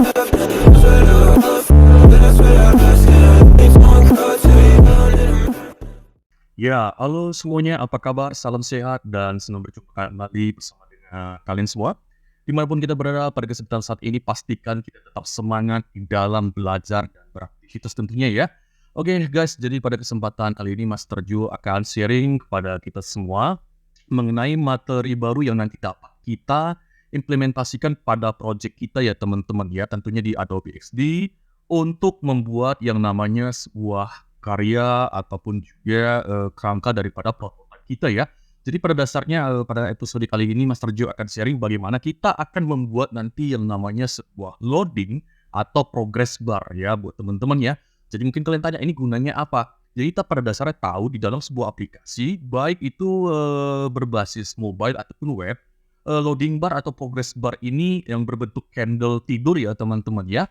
Ya, halo semuanya, apa kabar? Salam sehat dan senang berjumpa kembali bersama dengan kalian semua. Dimanapun kita berada pada kesempatan saat ini, pastikan kita tetap semangat di dalam belajar dan beraktivitas tentunya ya. Oke guys, jadi pada kesempatan kali ini Mas Terjo akan sharing kepada kita semua mengenai materi baru yang nanti dapat kita implementasikan pada project kita ya teman-teman ya, tentunya di Adobe XD untuk membuat yang namanya sebuah karya ataupun juga kerangka daripada prototipe kita ya. Jadi pada dasarnya pada episode kali ini Mas Terjo akan sharing bagaimana kita akan membuat nanti yang namanya sebuah loading atau progress bar ya buat teman-teman ya. Jadi mungkin kalian tanya ini gunanya apa? Jadi kita pada dasarnya tahu di dalam sebuah aplikasi baik itu berbasis mobile ataupun web, loading bar atau progress bar ini yang berbentuk candle tidur ya teman-teman ya.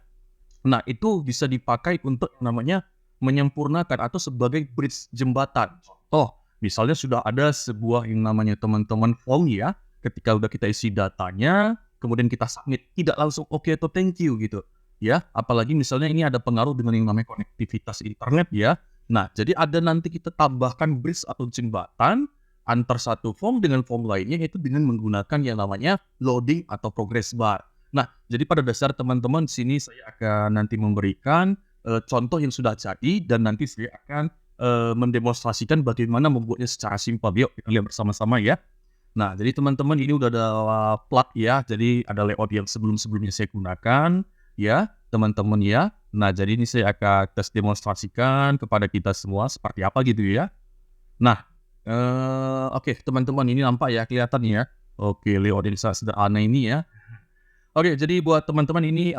Nah, itu bisa dipakai untuk yang namanya menyempurnakan atau sebagai bridge jembatan. Contoh, misalnya sudah ada sebuah yang namanya teman-teman form ya, ketika udah kita isi datanya, kemudian kita submit, tidak langsung oke atau thank you gitu. Ya, apalagi misalnya ini ada pengaruh dengan yang namanya konektivitas internet ya. Nah, jadi ada nanti kita tambahkan bridge atau jembatan antar satu form dengan form lainnya, yaitu dengan menggunakan yang namanya loading atau progress bar. Nah, jadi pada dasar teman-teman di sini saya akan nanti memberikan contoh yang sudah jadi dan nanti saya akan mendemonstrasikan bagaimana membuatnya secara simpel. Yuk kita lihat bersama-sama ya. Nah, jadi teman-teman ini udah ada plug ya. Jadi ada layout yang sebelum-sebelumnya saya gunakan ya, teman-teman ya. Nah, jadi ini saya akan tes demonstrasikan kepada kita semua seperti apa gitu ya. Nah, oke teman-teman ini nampak ya, kelihatan ya. Oke, layout yang sederhana ini ya. Oke, jadi buat teman-teman ini,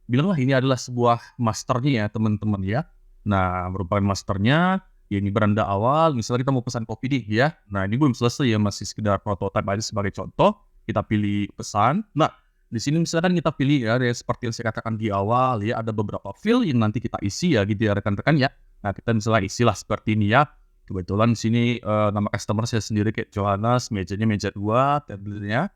bilanglah ini adalah sebuah masternya ya, teman-teman ya. Nah, merupakan masternya, ya ini beranda awal, misalnya kita mau pesan kopi nih ya. Nah, ini belum selesai ya, masih sekedar prototipe aja sebagai contoh. Kita pilih pesan. Nah, di sini misalkan kita pilih ya, seperti yang saya katakan di awal ya, ada beberapa field yang nanti kita isi ya gitu ya rekan-rekan ya. Nah, kita misalnya isilah seperti ini ya. Kebetulan di sini nama customer saya sendiri kayak Johannes, mejanya meja 2, tabelnya.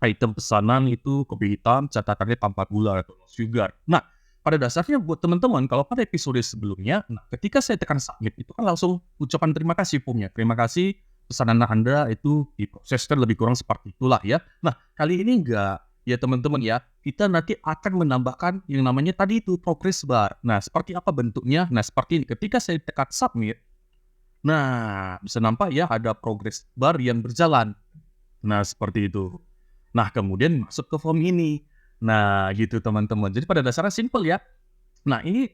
Item pesanan itu kopi hitam, catatannya tanpa gula atau no sugar. Nah, pada dasarnya buat teman-teman kalau pada episode sebelumnya, nah ketika saya tekan submit itu kan langsung ucapan terima kasih punya. Terima kasih pesanan Anda itu diproseskan lebih kurang seperti itulah ya. Nah, kali ini enggak ya teman-teman ya. Kita nanti akan menambahkan yang namanya tadi itu progress bar. Nah, seperti apa bentuknya? Nah, seperti ini. Ketika saya tekan submit, nah bisa nampak ya ada progress bar yang berjalan. Nah, seperti itu. Nah, kemudian masuk ke form ini. Nah, gitu teman-teman. Jadi pada dasarnya simple ya. Nah, ini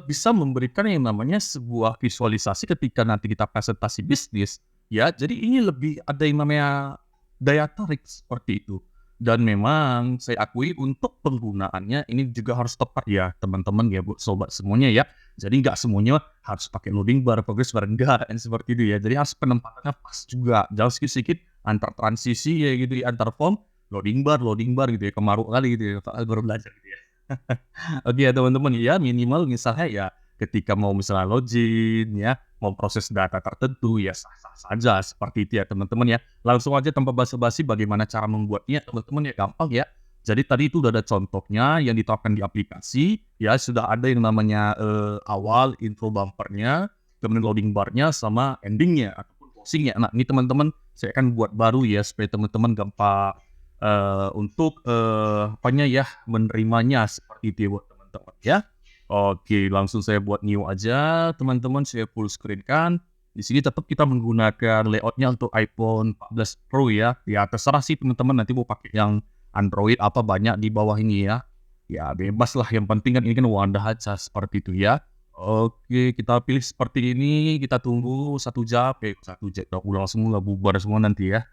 bisa memberikan yang namanya sebuah visualisasi ketika nanti kita presentasi bisnis, ya. Jadi ini lebih ada yang namanya daya tarik seperti itu. Dan memang saya akui untuk penggunaannya ini juga harus tepat ya, teman-teman ya, buat sobat semuanya ya. Jadi nggak semuanya harus pakai loading bar, progress bar, enggak, seperti itu ya. Jadi harus penempatannya pas juga. Jangan sedikit-sedikit antar transisi ya gitu ya, antar form loading bar gitu ya, kemaruk kali gitu ya, baru belajar gitu ya. Oke ya teman-teman ya, minimal misalnya ya ketika mau misalnya login ya, mau proses data tertentu ya sah-sah saja seperti itu ya teman-teman ya. Langsung aja tanpa basa-basi bagaimana cara membuatnya teman-teman ya, gampang ya. Jadi tadi itu udah ada contohnya yang diterapkan di aplikasi ya, sudah ada yang namanya awal intro bumpernya, kemudian loading barnya sama endingnya ataupun closingnya. Nah ini teman-teman saya akan buat baru ya supaya teman-teman gampang untuk apanya ya, menerimanya seperti itu ya buat teman-teman ya. Oke, langsung saya buat new aja teman-teman, saya full screen kan. Di sini tetap kita menggunakan layoutnya untuk iPhone 14 Pro ya. Ya terserah sih teman-teman nanti mau pakai yang Android apa banyak di bawah ini ya. Ya bebas lah, yang penting kan ini kan wadah aja seperti itu ya. Oke, kita pilih seperti ini, kita tunggu 1 jam, 1 jam, udah langsung nggak bubar semua nanti ya.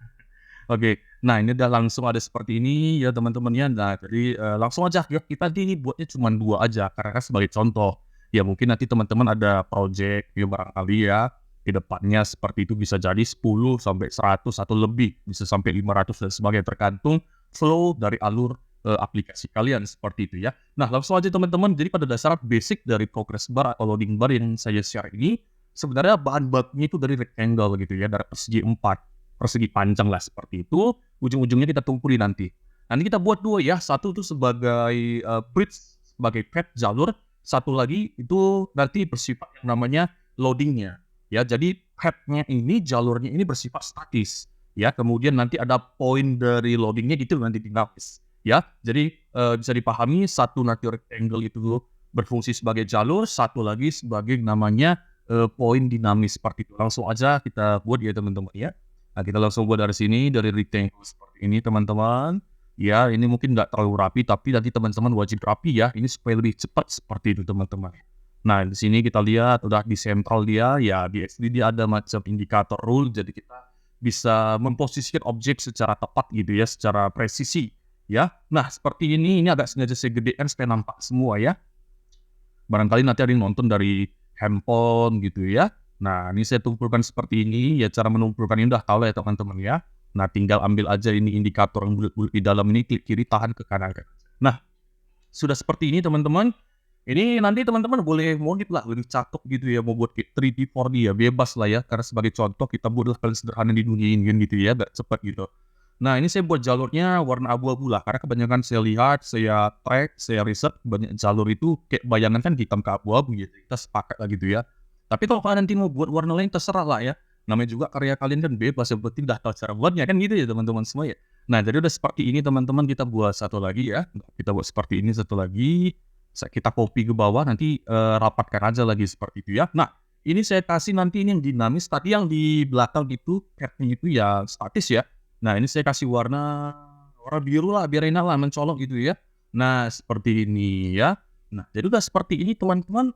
Oke, nah ini udah langsung ada seperti ini ya teman-teman ya. Nah jadi langsung aja ya, kita ini buatnya cuma 2 aja karena kan sebagai contoh. Ya mungkin nanti teman-teman ada project ya barangkali ya ke depannya seperti itu bisa jadi 10 sampai 100 atau lebih, bisa sampai 500 dan sebagainya tergantung flow dari alur aplikasi kalian seperti itu ya. Nah langsung aja teman-teman, jadi pada dasar basic dari progress bar atau loading bar yang saya share ini sebenarnya bahan bakunya itu dari rectangle gitu ya, dari persegi 4 persegi panjang lah seperti itu, ujung-ujungnya kita tumpuli nanti. Nanti kita buat 2 ya, satu itu sebagai, bridge, sebagai path jalur, satu lagi itu nanti bersifat yang namanya loading-nya, ya. Jadi path-nya ini, jalurnya ini bersifat statis, ya. Kemudian nanti ada poin dari loading-nya itu nanti dinamis, ya. Jadi, bisa dipahami satu nanti rectangle itu berfungsi sebagai jalur, satu lagi sebagai namanya, poin dinamis seperti itu. Langsung aja kita buat ya teman-teman ya. Nah, kita langsung buat dari sini, dari rectangle seperti ini teman-teman. Ya, ini mungkin nggak terlalu rapi, tapi nanti teman-teman wajib rapi ya. Ini supaya lebih cepat seperti itu teman-teman. Nah, di sini kita lihat udah di sentral dia, ya di XD dia ada macam indikator rule, jadi kita bisa memposisikan objek secara tepat gitu ya, secara presisi ya. Nah, seperti ini agak sengaja saya gedekan supaya nampak semua ya. Barangkali nanti ada yang nonton dari handphone gitu ya. Nah, ini saya tumpulkan seperti ini, ya cara menumpulkan ini udah tahu lah ya teman-teman ya. Nah, tinggal ambil aja ini indikator yang bulat-bulat di dalam ini, klik kiri, tahan ke kanan. Nah, sudah seperti ini teman-teman. Ini nanti teman-teman boleh modif lah, lebih cakep gitu ya, mau buat kayak 3D, 4D ya, bebas lah ya. Karena sebagai contoh kita buatlah paling sederhana di dunia ini kan gitu ya, biar cepat gitu. Nah, ini saya buat jalurnya warna abu-abu lah, karena kebanyakan saya lihat, saya track, saya riset, banyak jalur itu kayak bayangan kan hitam ke abu-abu gitu, kita sepakat lah gitu ya. Tapi kalau kalian nanti mau buat warna lain terserah lah ya, namanya juga karya kalian kan bebas, yang penting udah tahu cara buatnya kan gitu ya teman-teman semua ya. Nah, jadi udah seperti ini teman-teman, kita buat satu lagi ya, kita buat seperti ini satu lagi, kita copy ke bawah, nanti rapatkan aja lagi seperti itu ya. Nah, ini saya kasih nanti ini yang dinamis, tadi yang di belakang itu, path-nya itu ya statis ya. Nah, ini saya kasih warna biru lah, biar enak lah mencolok gitu ya. Nah, seperti ini ya. Nah, jadi udah seperti ini teman-teman,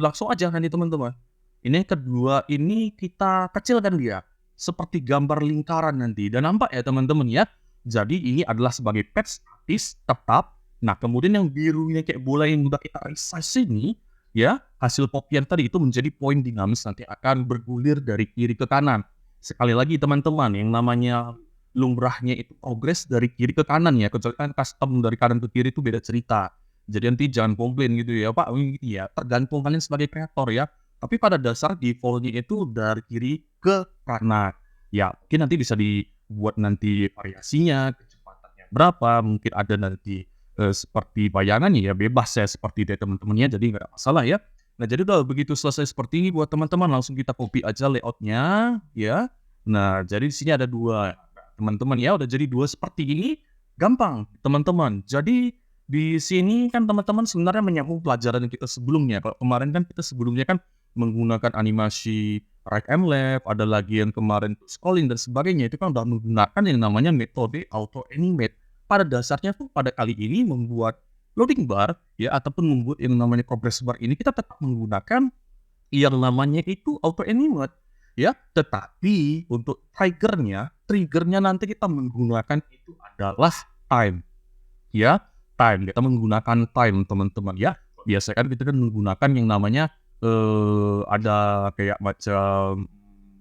langsung aja nanti teman-teman. Ini yang kedua, ini kita kecilkan dia, seperti gambar lingkaran nanti. Dan nampak ya teman-teman ya. Jadi ini adalah sebagai path statis, tetap. Nah, kemudian yang birunya kayak bola yang udah kita resize ini, ya, hasil kopian tadi itu menjadi poin dinamis nanti akan bergulir dari kiri ke kanan. Sekali lagi teman-teman, yang namanya lumrahnya itu progres dari kiri ke kanan ya, kecuali kan custom dari kanan ke kiri itu beda cerita. Jadi nanti jangan komplain gitu ya, Pak, gitu ya, tergantung kalian sebagai kreator ya. Tapi pada dasar default-nya itu dari kiri ke kanan. Ya, mungkin nanti bisa dibuat nanti variasinya, kecepatannya berapa, mungkin ada nanti seperti bayangan ya bebas ya seperti itu teman-temannya, jadi nggak ada masalah ya. Nah, jadi udah begitu selesai seperti ini buat teman-teman, langsung kita copy aja layout-nya ya. Nah, jadi di sini ada 2 teman-teman ya, udah jadi 2 seperti ini, gampang teman-teman. Jadi di sini kan teman-teman sebenarnya menyambung pelajaran kita sebelumnya. Kalau kemarin kan kita sebelumnya kan menggunakan animasi right and left, ada lagi yang kemarin scrolling dan sebagainya, itu kan udah menggunakan yang namanya metode auto animate. Pada dasarnya tuh pada kali ini membuat loading bar ya, ataupun membuat yang namanya progress bar ini kita tetap menggunakan yang namanya itu auto animate ya, tetapi untuk triggernya nanti kita menggunakan itu adalah time ya, time. Kita menggunakan time teman-teman ya. Biasanya kan kita kan menggunakan yang namanya ada kayak macam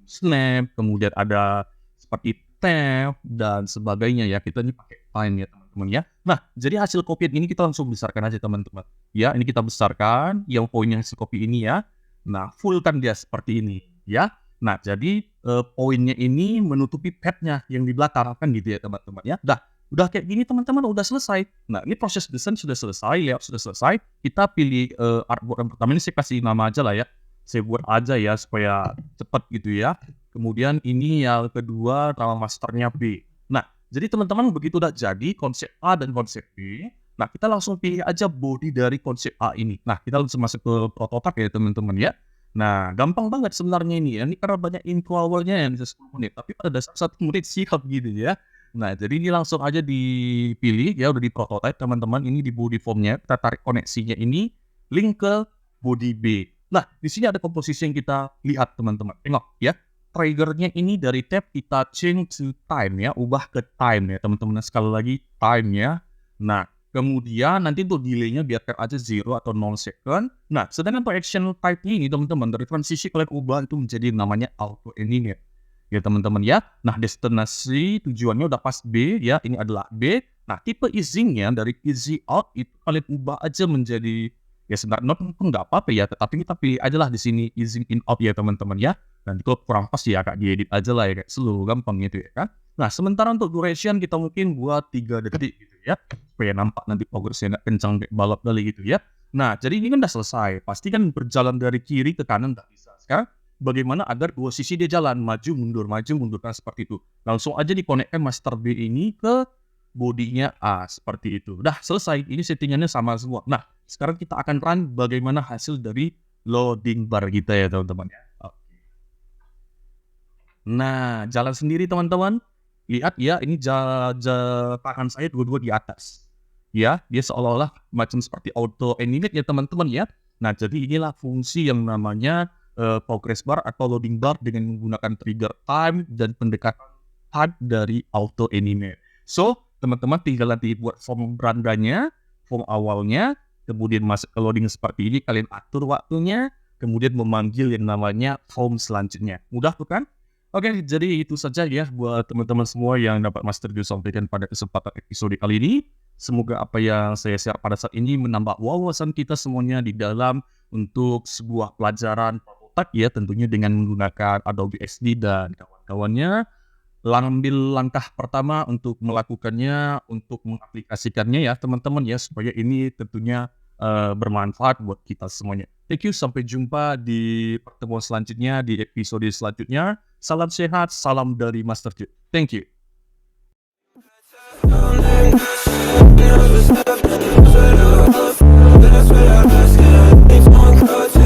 snap, kemudian ada seperti tap dan sebagainya ya. Kita ini pakai time ya teman-teman ya. Nah, jadi hasil kopian ini kita langsung besarkan aja teman-teman. Ya, ini kita besarkan yang poinnya hasil copy ini ya. Nah, full kan dia seperti ini ya. Nah, jadi poinnya ini menutupi path-nya yang di belakang kan gitu ya teman-teman ya. Udah kayak gini teman-teman udah selesai. Nah, ini proses desain sudah selesai, layout sudah selesai. Kita pilih artboard yang pertama ini saya kasih nama aja lah ya. Saya buat aja ya supaya cepat gitu ya. Kemudian ini yang kedua nama masternya B. Nah, jadi teman-teman begitu udah jadi konsep A dan konsep B. Nah, kita langsung pilih aja body dari konsep A ini. Nah, kita langsung masuk ke prototipe ya teman-teman ya. Nah, gampang banget sebenarnya ini ya. Ini karena banyak info awalnya yang bisa 10 menit. Tapi pada dasar 1 menit siap gitu ya. Nah, jadi ini langsung aja dipilih ya, udah di prototype teman-teman. Ini di body formnya, kita tarik koneksinya ini, link ke body B. Nah, di sini ada komposisi yang kita lihat teman-teman. Tengok ya, triggernya ini dari tab kita change to time ya, ubah ke time ya teman-teman. Sekali lagi time ya. Nah, kemudian nanti untuk delay-nya biarkan aja 0 atau 0 second. Nah, sedangkan untuk action type-nya ini teman-teman, dari transisi kalian ubah itu menjadi namanya auto animate. Ya teman-teman ya. Nah, destinasi tujuannya udah pas B ya, ini adalah B. Nah, tipe easing-nya dari easy out itu kalian ubah aja menjadi ya sebenarnya not pun nggak apa-apa ya, tetapi kita pilih aja lah di sini easing in out ya teman-teman ya. Nanti kalau kurang pas ya agak diedit aja lah ya, kayak slow gampang gitu ya kan. Nah, sementara untuk duration kita mungkin buat 3 detik gitu ya, supaya nampak nanti progresnya nggak kencang kayak balap kali gitu ya. Nah, jadi ini kan udah selesai, pasti kan berjalan dari kiri ke kanan nggak bisa. Sekarang bagaimana agar 2 sisi dia jalan, maju mundur, kan seperti itu. Langsung aja dikonekkan master B ini ke bodinya A, seperti itu. Dah selesai, ini settingannya sama semua. Nah, sekarang kita akan run bagaimana hasil dari loading bar kita ya teman-teman ya. Oke. Nah, jalan sendiri teman-teman. Lihat ya, ini tangan saya dua-dua di atas. Ya, dia seolah-olah macam seperti auto animate ya teman-teman ya. Nah, jadi inilah fungsi yang namanya progress bar atau loading bar dengan menggunakan trigger time dan pendekatan time dari auto animate. So, teman-teman tinggal nanti buat form berandanya, form awalnya, kemudian masuk ke loading seperti ini, kalian atur waktunya, kemudian memanggil yang namanya form selanjutnya. Mudah tuh kan? Oke, jadi itu saja ya buat teman-teman semua yang dapat Master Jo sampaikan pada kesempatan episode kali ini. Semoga apa yang saya share pada saat ini menambah wawasan kita semuanya di dalam untuk sebuah pelajaran prototype ya, tentunya dengan menggunakan Adobe XD dan kawan-kawannya. Ambil langkah pertama untuk melakukannya, untuk mengaplikasikannya ya teman-teman ya, supaya ini tentunya bermanfaat buat kita semuanya. Thank you, sampai jumpa di pertemuan selanjutnya, di episode selanjutnya. Salam sehat, salam dari Master J. Thank you. Never stop, never stop, never stop, never stop, never stop, never stop,